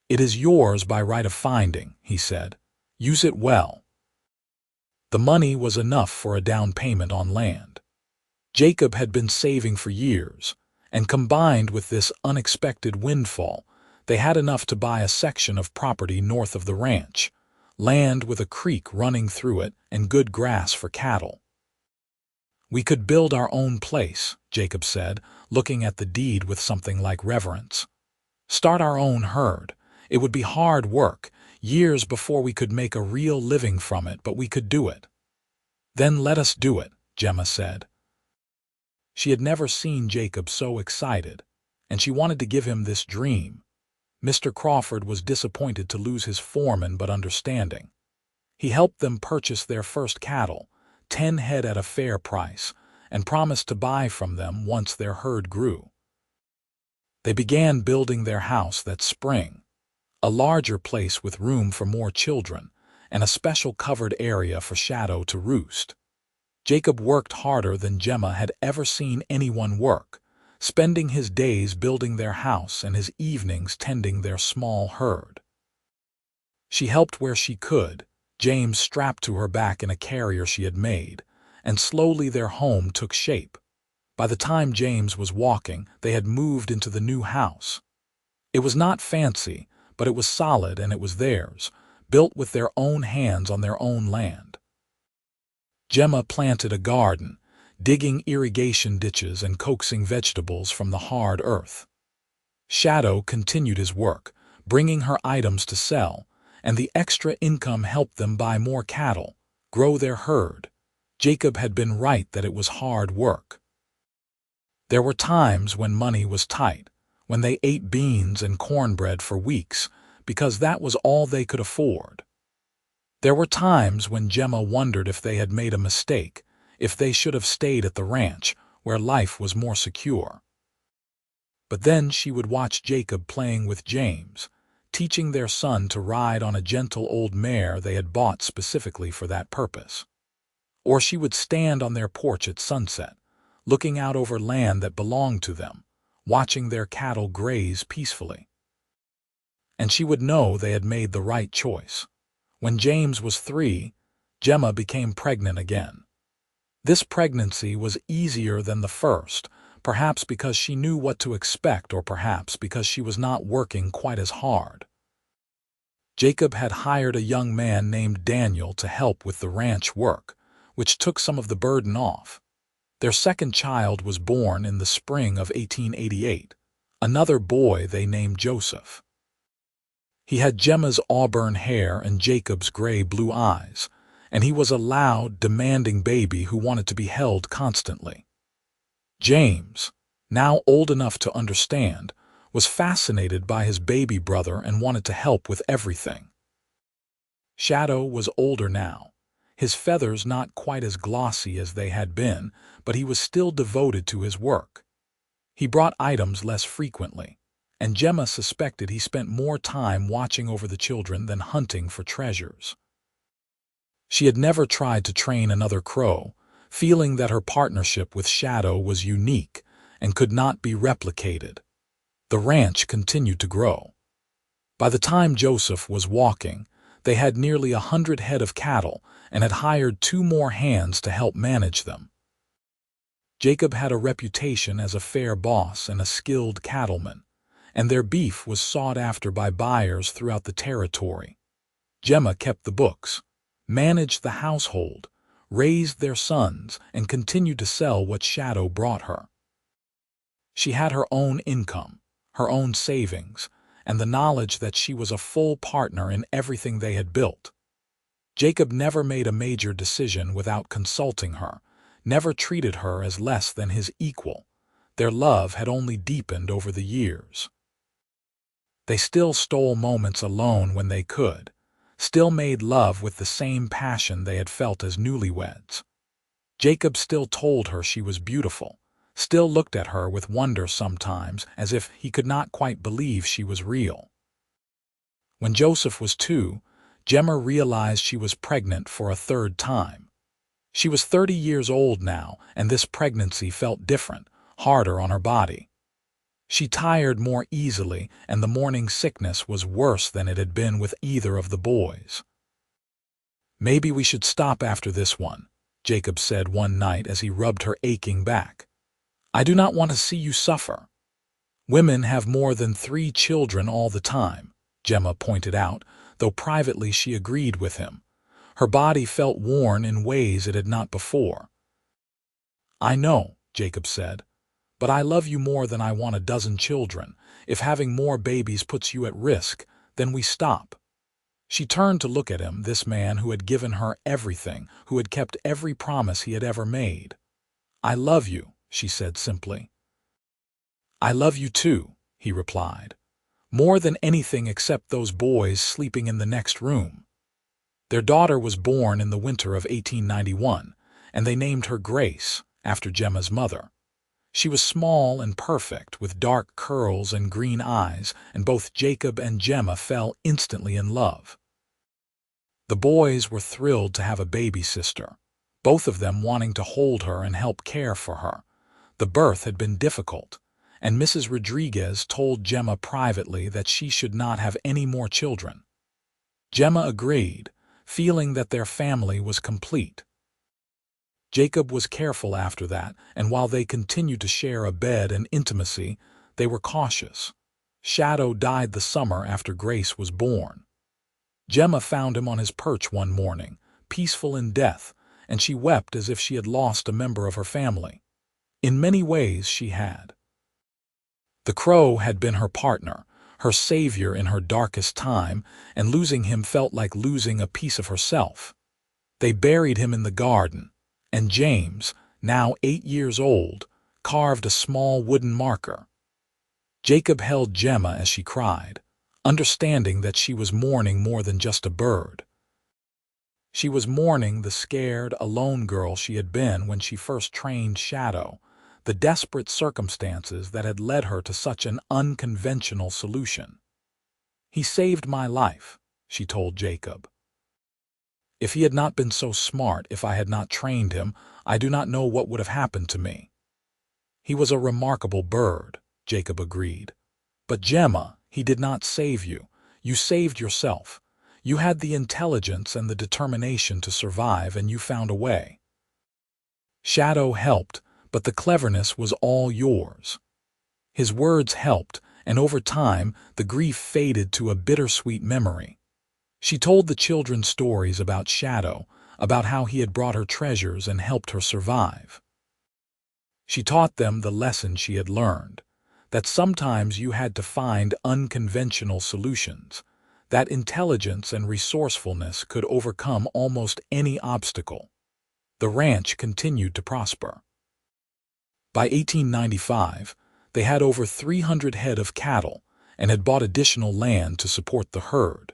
"It is yours by right of finding," he said. "Use it well." The money was enough for a down payment on land. Jacob had been saving for years, and combined with this unexpected windfall, they had enough to buy a section of property north of the ranch, land with a creek running through it and good grass for cattle. "We could build our own place," Jacob said, looking at the deed with something like reverence. "Start our own herd. It would be hard work, years before we could make a real living from it, but we could do it." "Then let us do it," Gemma said. She had never seen Jacob so excited, and she wanted to give him this dream. Mr. Crawford was disappointed to lose his foreman but understanding. He helped them purchase their first cattle, 10 head at a fair price, and promised to buy from them once their herd grew. They began building their house that spring, a larger place with room for more children, and a special covered area for Shadow to roost. Jacob worked harder than Gemma had ever seen anyone work, spending his days building their house and his evenings tending their small herd. She helped where she could, James strapped to her back in a carrier she had made, and slowly their home took shape. By the time James was walking, they had moved into the new house. It was not fancy, but it was solid and it was theirs, built with their own hands on their own land. Gemma planted a garden, digging irrigation ditches and coaxing vegetables from the hard earth. Shadow continued his work, bringing her items to sell, and the extra income helped them buy more cattle, grow their herd. Jacob had been right that it was hard work. There were times when money was tight, when they ate beans and cornbread for weeks, because that was all they could afford. There were times when Gemma wondered if they had made a mistake, if they should have stayed at the ranch, where life was more secure. But then she would watch Jacob playing with James, teaching their son to ride on a gentle old mare they had bought specifically for that purpose. Or she would stand on their porch at sunset, looking out over land that belonged to them, watching their cattle graze peacefully. And she would know they had made the right choice. When James was 3, Gemma became pregnant again. This pregnancy was easier than the first, perhaps because she knew what to expect or perhaps because she was not working quite as hard. Jacob had hired a young man named Daniel to help with the ranch work, which took some of the burden off. Their second child was born in the spring of 1888, another boy they named Joseph. He had Gemma's auburn hair and Jacob's gray-blue eyes, and he was a loud, demanding baby who wanted to be held constantly. James, now old enough to understand, was fascinated by his baby brother and wanted to help with everything. Shadow was older now, his feathers not quite as glossy as they had been, but he was still devoted to his work. He brought items less frequently, and Gemma suspected he spent more time watching over the children than hunting for treasures. She had never tried to train another crow, feeling that her partnership with Shadow was unique and could not be replicated. The ranch continued to grow. By the time Joseph was walking, they had nearly 100 head of cattle and had hired 2 more hands to help manage them. Jacob had a reputation as a fair boss and a skilled cattleman, and their beef was sought after by buyers throughout the territory. Gemma kept the books, managed the household, raised their sons, and continued to sell what Shadow brought her. She had her own income, her own savings, and the knowledge that she was a full partner in everything they had built. Jacob never made a major decision without consulting her, never treated her as less than his equal. Their love had only deepened over the years. They still stole moments alone when they could, still made love with the same passion they had felt as newlyweds. Jacob still told her she was beautiful, still looked at her with wonder sometimes as if he could not quite believe she was real. When Joseph was 2, Gemma realized she was pregnant for a 3rd time. She was 30 years old now, and this pregnancy felt different, harder on her body. She tired more easily, and the morning sickness was worse than it had been with either of the boys. "Maybe we should stop after this one," Jacob said one night as he rubbed her aching back. "I do not want to see you suffer." "Women have more than 3 children all the time," Gemma pointed out, though privately she agreed with him. Her body felt worn in ways it had not before. "I know," Jacob said, "but I love you more than I want a dozen children. If having more babies puts you at risk, then we stop." She turned to look at him, this man who had given her everything, who had kept every promise he had ever made. "I love you," she said simply. "I love you too," he replied. "More than anything except those boys sleeping in the next room." Their daughter was born in the winter of 1891, and they named her Grace, after Gemma's mother. She was small and perfect, with dark curls and green eyes, and both Jacob and Gemma fell instantly in love. The boys were thrilled to have a baby sister, both of them wanting to hold her and help care for her. The birth had been difficult, and Mrs. Rodriguez told Gemma privately that she should not have any more children. Gemma agreed, feeling that their family was complete. Jacob was careful after that, and while they continued to share a bed and intimacy, they were cautious. Shadow died the summer after Grace was born. Gemma found him on his perch one morning, peaceful in death, and she wept as if she had lost a member of her family. In many ways she had. The crow had been her partner, her savior in her darkest time, and losing him felt like losing a piece of herself. They buried him in the garden, and James, now 8 years old, carved a small wooden marker. Jacob held Gemma as she cried, understanding that she was mourning more than just a bird. She was mourning the scared, alone girl she had been when she first trained Shadow, the desperate circumstances that had led her to such an unconventional solution. "He saved my life," she told Jacob. "If he had not been so smart, if I had not trained him, I do not know what would have happened to me." "He was a remarkable bird," Jacob agreed. "But Gemma, he did not save you. You saved yourself. You had the intelligence and the determination to survive, and you found a way. Shadow helped, but the cleverness was all yours." His words helped, and over time, the grief faded to a bittersweet memory. She told the children stories about Shadow, about how he had brought her treasures and helped her survive. She taught them the lesson she had learned, that sometimes you had to find unconventional solutions, that intelligence and resourcefulness could overcome almost any obstacle. The ranch continued to prosper. By 1895, they had over 300 head of cattle and had bought additional land to support the herd.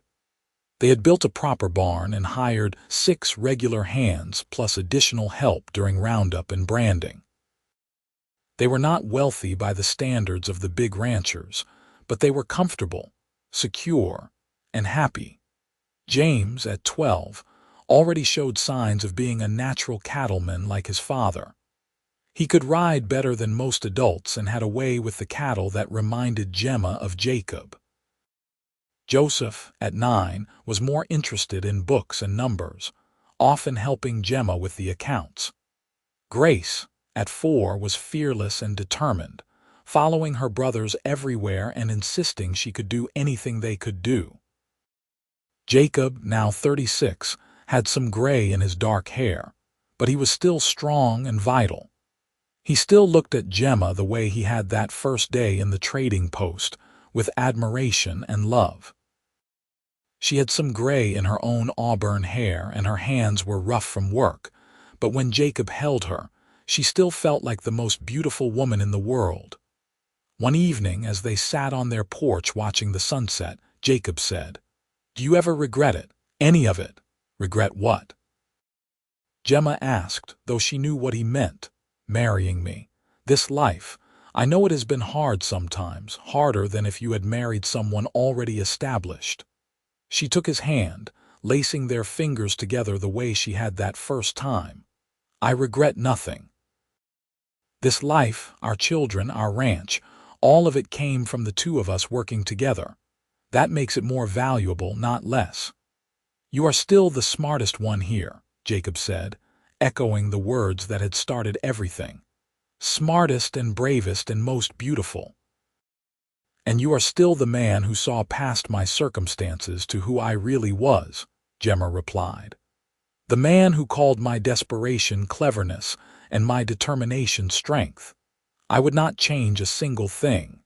They had built a proper barn and hired 6 regular hands plus additional help during roundup and branding. They were not wealthy by the standards of the big ranchers, but they were comfortable, secure, and happy. James, at 12, already showed signs of being a natural cattleman like his father. He could ride better than most adults and had a way with the cattle that reminded Gemma of Jacob. Joseph, at 9, was more interested in books and numbers, often helping Gemma with the accounts. Grace, at 4, was fearless and determined, following her brothers everywhere and insisting she could do anything they could do. Jacob, now 36, had some gray in his dark hair, but he was still strong and vital. He still looked at Gemma the way he had that first day in the trading post, with admiration and love. She had some gray in her own auburn hair and her hands were rough from work, but when Jacob held her, she still felt like the most beautiful woman in the world. One evening, as they sat on their porch watching the sunset, Jacob said, "Do you ever regret it? Any of it?" "Regret what?" Gemma asked, though she knew what he meant. "Marrying me. This life. I know it has been hard sometimes, harder than if you had married someone already established." She took his hand, lacing their fingers together the way she had that first time. I regret nothing. This life, our children, our ranch, all of it came from the two of us working together. That makes it more valuable, not less. You are still the smartest one here, Jacob said, echoing the words that had started everything. Smartest and bravest and most beautiful. And you are still the man who saw past my circumstances to who I really was, Gemma replied. The man who called my desperation cleverness and my determination strength. I would not change a single thing.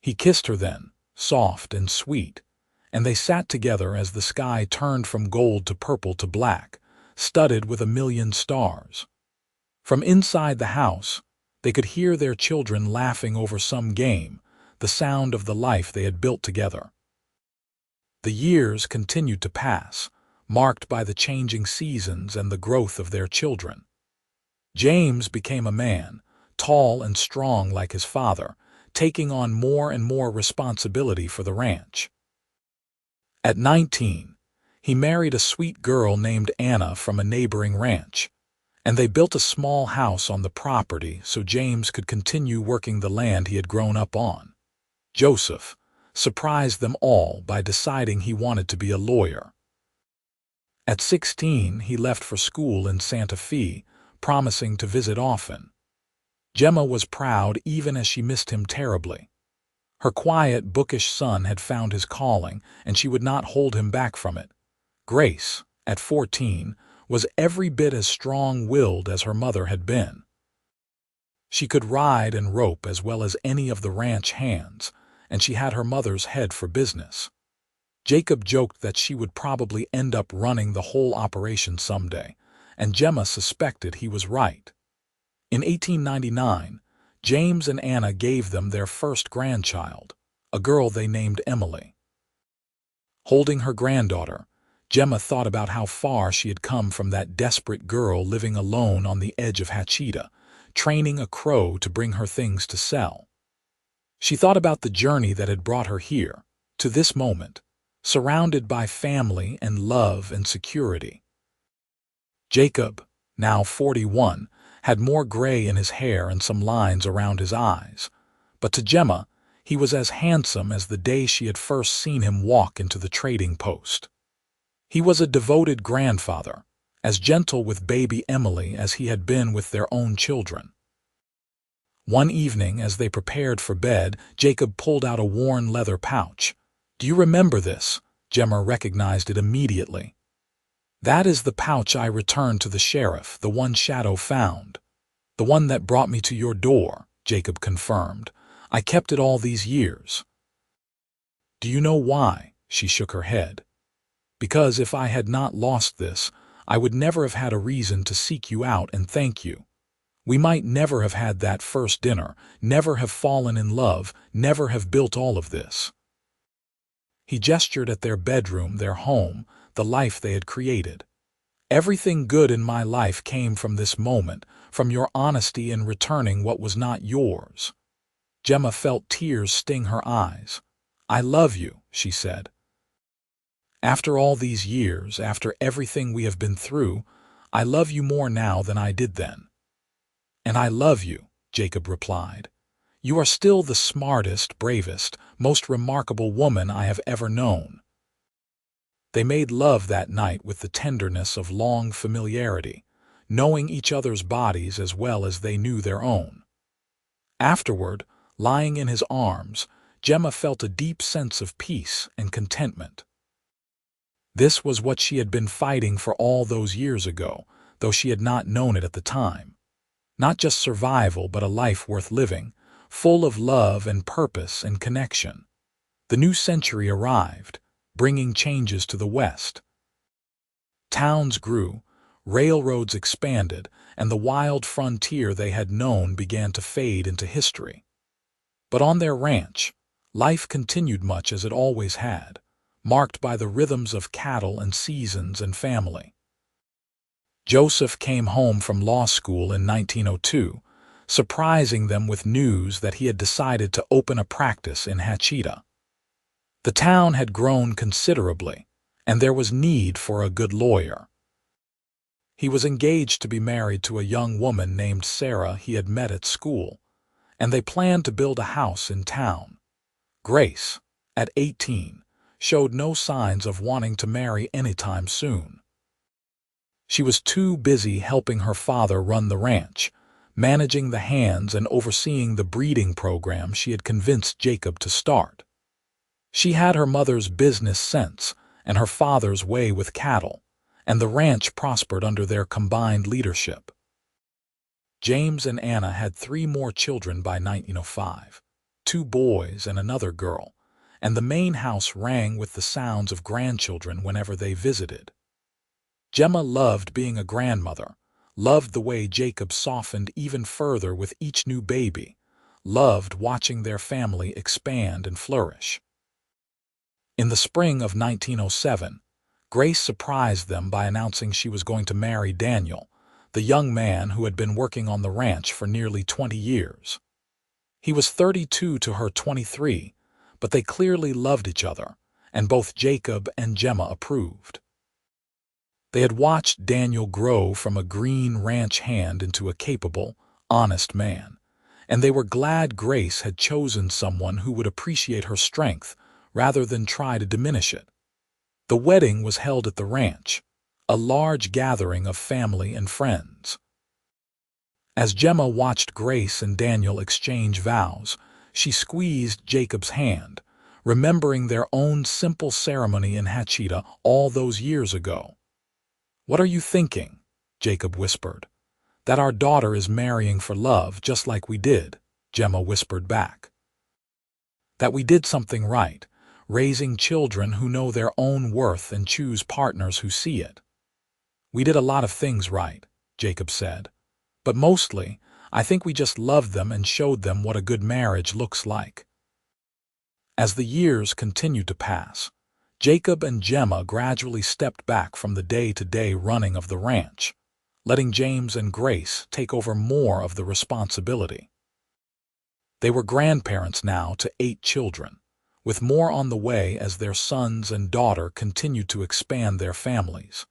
He kissed her then, soft and sweet, and they sat together as the sky turned from gold to purple to black, studded with 1,000,000 stars. From inside the house, they could hear their children laughing over some game, the sound of the life they had built together. The years continued to pass, marked by the changing seasons and the growth of their children. James became a man, tall and strong like his father, taking on more and more responsibility for the ranch. At 19, he married a sweet girl named Anna from a neighboring ranch, and they built a small house on the property so James could continue working the land he had grown up on. Joseph surprised them all by deciding he wanted to be a lawyer. At 16, he left for school in Santa Fe, promising to visit often. Gemma was proud even as she missed him terribly. Her quiet, bookish son had found his calling, and she would not hold him back from it. Grace, at 14, was every bit as strong-willed as her mother had been. She could ride and rope as well as any of the ranch hands, and she had her mother's head for business. Jacob joked that she would probably end up running the whole operation someday, and Gemma suspected he was right. In 1899, James and Anna gave them their first grandchild, a girl they named Emily. Holding her granddaughter, Gemma thought about how far she had come from that desperate girl living alone on the edge of Hachita, training a crow to bring her things to sell. She thought about the journey that had brought her here, to this moment, surrounded by family and love and security. Jacob, now 41, had more gray in his hair and some lines around his eyes, but to Gemma, he was as handsome as the day she had first seen him walk into the trading post. He was a devoted grandfather, as gentle with baby Emily as he had been with their own children. One evening, as they prepared for bed, Jacob pulled out a worn leather pouch. "Do you remember this?" Gemma recognized it immediately. "That is the pouch I returned to the sheriff, the one Shadow found. The one that brought me to your door," Jacob confirmed. "I kept it all these years." "Do you know why?" She shook her head. "Because if I had not lost this, I would never have had a reason to seek you out and thank you. We might never have had that first dinner, never have fallen in love, never have built all of this." He gestured at their bedroom, their home, the life they had created. "Everything good in my life came from this moment, from your honesty in returning what was not yours." Gemma felt tears sting her eyes. "I love you," she said. "After all these years, after everything we have been through, I love you more now than I did then." "And I love you," Jacob replied. "You are still the smartest, bravest, most remarkable woman I have ever known." They made love that night with the tenderness of long familiarity, knowing each other's bodies as well as they knew their own. Afterward, lying in his arms, Gemma felt a deep sense of peace and contentment. This was what she had been fighting for all those years ago, though she had not known it at the time. Not just survival, but a life worth living, full of love and purpose and connection. The new century arrived, bringing changes to the West. Towns grew, railroads expanded, and the wild frontier they had known began to fade into history. But on their ranch, life continued much as it always had, marked by the rhythms of cattle and seasons and family. Joseph came home from law school in 1902, surprising them with news that he had decided to open a practice in Hachita. The town had grown considerably, and there was need for a good lawyer. He was engaged to be married to a young woman named Sarah he had met at school, and they planned to build a house in town. Grace, at 18, showed no signs of wanting to marry anytime soon. She was too busy helping her father run the ranch, managing the hands and overseeing the breeding program she had convinced Jacob to start. She had her mother's business sense and her father's way with cattle, and the ranch prospered under their combined leadership. James and Anna had 3 more children by 1905, 2 boys and another girl, and the main house rang with the sounds of grandchildren whenever they visited. Gemma loved being a grandmother, loved the way Jacob softened even further with each new baby, loved watching their family expand and flourish. In the spring of 1907, Grace surprised them by announcing she was going to marry Daniel, the young man who had been working on the ranch for nearly 20 years. He was 32 to her 23, but they clearly loved each other, and both Jacob and Gemma approved. They had watched Daniel grow from a green ranch hand into a capable, honest man, and they were glad Grace had chosen someone who would appreciate her strength rather than try to diminish it. The wedding was held at the ranch, a large gathering of family and friends. As Gemma watched Grace and Daniel exchange vows, she squeezed Jacob's hand, remembering their own simple ceremony in Hachita all those years ago. "What are you thinking?" Jacob whispered. "That our daughter is marrying for love just like we did," Gemma whispered back. "That we did something right, raising children who know their own worth and choose partners who see it." "We did a lot of things right," Jacob said. "But mostly, I think we just loved them and showed them what a good marriage looks like." As the years continued to pass, Jacob and Gemma gradually stepped back from the day-to-day running of the ranch, letting James and Grace take over more of the responsibility. They were grandparents now to 8 children, with more on the way as their sons and daughter continued to expand their families.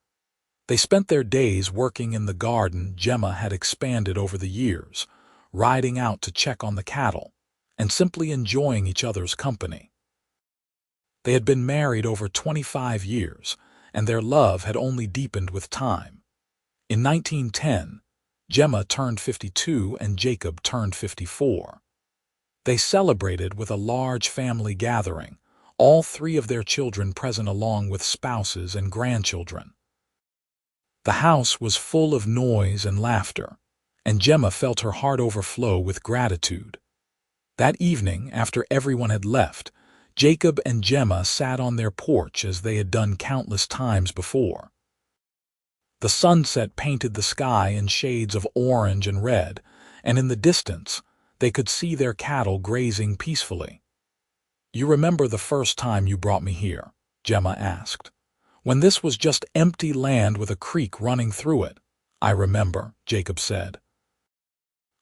They spent their days working in the garden Gemma had expanded over the years, riding out to check on the cattle, and simply enjoying each other's company. They had been married over 25 years, and their love had only deepened with time. In 1910, Gemma turned 52 and Jacob turned 54. They celebrated with a large family gathering, all 3 of their children present along with spouses and grandchildren. The house was full of noise and laughter, and Gemma felt her heart overflow with gratitude. That evening, after everyone had left, Jacob and Gemma sat on their porch as they had done countless times before. The sunset painted the sky in shades of orange and red, and in the distance, they could see their cattle grazing peacefully. "You remember the first time you brought me here?" Gemma asked. "When this was just empty land with a creek running through it?" "I remember," Jacob said.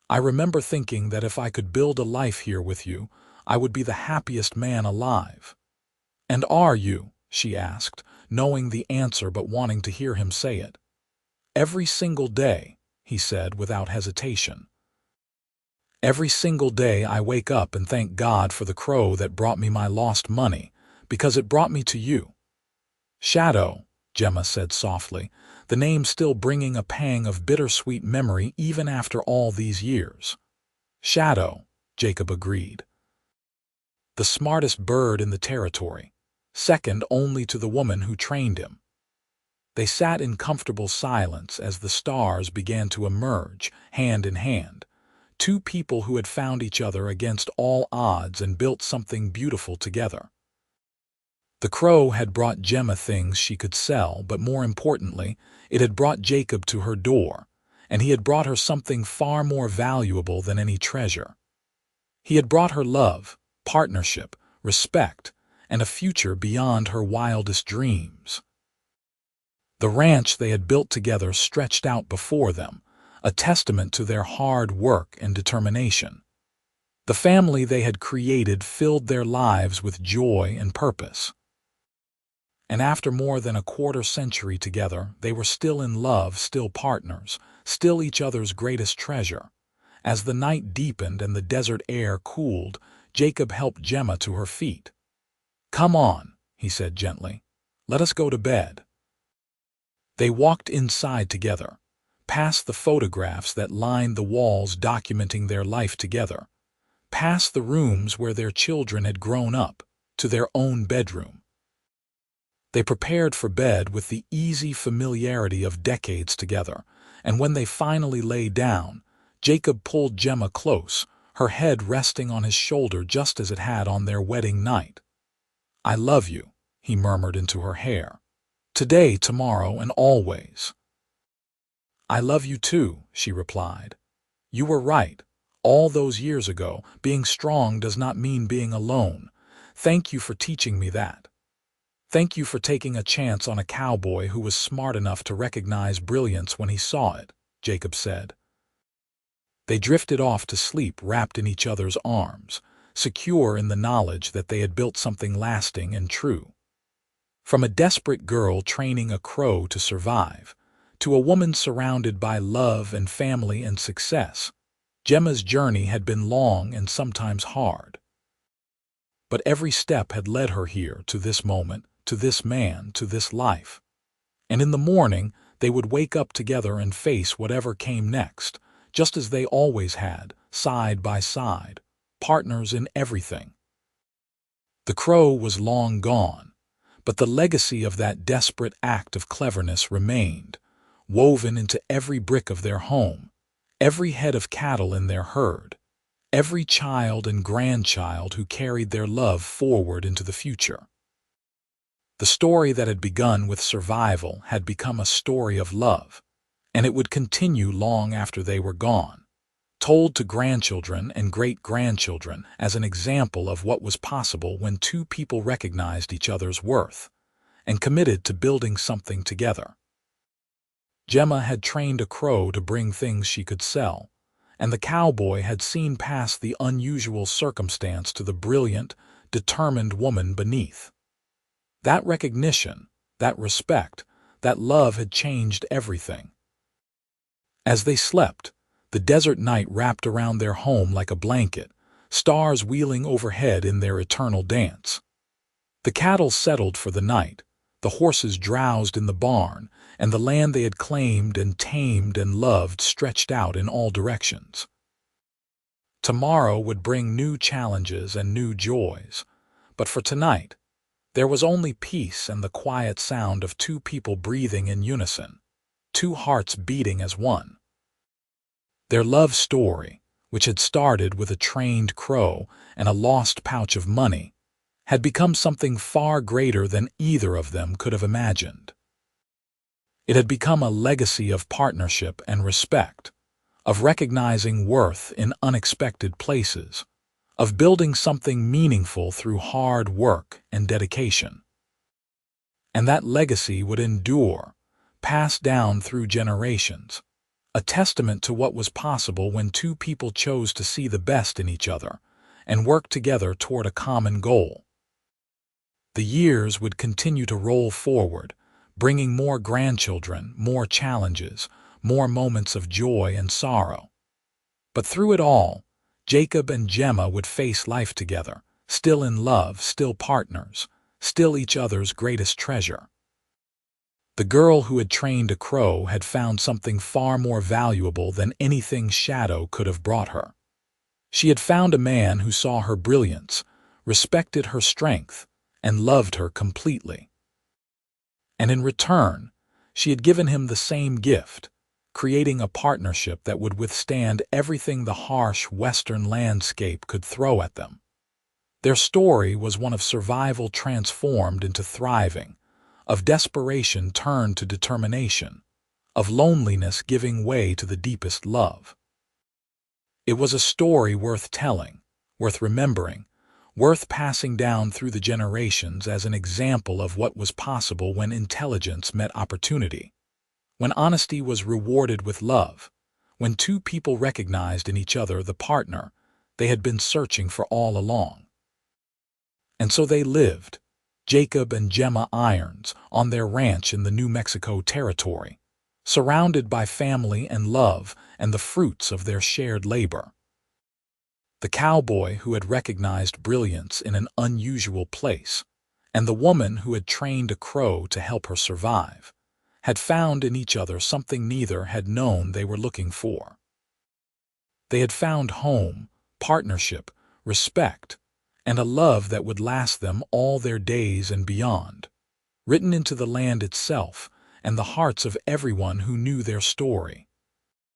"I remember thinking that if I could build a life here with you, I would be the happiest man alive." "And are you?" she asked, knowing the answer but wanting to hear him say it. "Every single day," he said without hesitation. "Every single day I wake up and thank God for the crow that brought me my lost money, because it brought me to you." "Shadow," Gemma said softly, the name still bringing a pang of bittersweet memory even after all these years. "Shadow," Jacob agreed. "The smartest bird in the territory, second only to the woman who trained him." They sat in comfortable silence as the stars began to emerge, hand in hand, 2 people who had found each other against all odds and built something beautiful together. The crow had brought Gemma things she could sell, but more importantly, it had brought Jacob to her door, and he had brought her something far more valuable than any treasure. He had brought her love, partnership, respect, and a future beyond her wildest dreams. The ranch they had built together stretched out before them, a testament to their hard work and determination. The family they had created filled their lives with joy and purpose. And after more than a quarter century together, they were still in love, still partners, still each other's greatest treasure. As the night deepened and the desert air cooled, Jacob helped Gemma to her feet. "Come on," he said gently. "Let us go to bed." They walked inside together, past the photographs that lined the walls documenting their life together, past the rooms where their children had grown up, to their own bedroom. They prepared for bed with the easy familiarity of decades together, and when they finally lay down, Jacob pulled Gemma close, her head resting on his shoulder just as it had on their wedding night. "I love you," he murmured into her hair. "Today, tomorrow, and always." "I love you too," she replied. "You were right. All those years ago, being strong does not mean being alone. Thank you for teaching me that. Thank you for taking a chance on a cowboy who was smart enough to recognize brilliance when he saw it," Jacob said. They drifted off to sleep wrapped in each other's arms, secure in the knowledge that they had built something lasting and true. From a desperate girl training a crow to survive, to a woman surrounded by love and family and success, Gemma's journey had been long and sometimes hard. But every step had led her here, to this moment, to this man, to this life. And in the morning, they would wake up together and face whatever came next, just as they always had, side by side, partners in everything. The crow was long gone, but the legacy of that desperate act of cleverness remained, woven into every brick of their home, every head of cattle in their herd, every child and grandchild who carried their love forward into the future. The story that had begun with survival had become a story of love, and it would continue long after they were gone, told to grandchildren and great-grandchildren as an example of what was possible when two people recognized each other's worth and committed to building something together. Gemma had trained a crow to bring things she could sell, and the cowboy had seen past the unusual circumstance to the brilliant, determined woman beneath. That recognition, that respect, that love had changed everything. As they slept, the desert night wrapped around their home like a blanket, stars wheeling overhead in their eternal dance. The cattle settled for the night, the horses drowsed in the barn, and the land they had claimed and tamed and loved stretched out in all directions. Tomorrow would bring new challenges and new joys, but for tonight, there was only peace and the quiet sound of two people breathing in unison, two hearts beating as one. Their love story, which had started with a trained crow and a lost pouch of money, had become something far greater than either of them could have imagined. It had become a legacy of partnership and respect, of recognizing worth in unexpected places, of building something meaningful through hard work and dedication. And that legacy would endure, passed down through generations, a testament to what was possible when two people chose to see the best in each other and work together toward a common goal. The years would continue to roll forward, bringing more grandchildren, more challenges, more moments of joy and sorrow. But through it all, Jacob and Gemma would face life together, still in love, still partners, still each other's greatest treasure. The girl who had trained a crow had found something far more valuable than anything Shadow could have brought her. She had found a man who saw her brilliance, respected her strength, and loved her completely. And in return, she had given him the same gift, creating a partnership that would withstand everything the harsh Western landscape could throw at them. Their story was one of survival transformed into thriving, of desperation turned to determination, of loneliness giving way to the deepest love. It was a story worth telling, worth remembering, worth passing down through the generations as an example of what was possible when intelligence met opportunity, when honesty was rewarded with love, when two people recognized in each other the partner they had been searching for all along. And so they lived, Jacob and Gemma Irons, on their ranch in the New Mexico territory, surrounded by family and love and the fruits of their shared labor. The cowboy who had recognized brilliance in an unusual place, and the woman who had trained a crow to help her survive, had found in each other something neither had known they were looking for. They had found home, partnership, respect, and a love that would last them all their days and beyond, written into the land itself and the hearts of everyone who knew their story.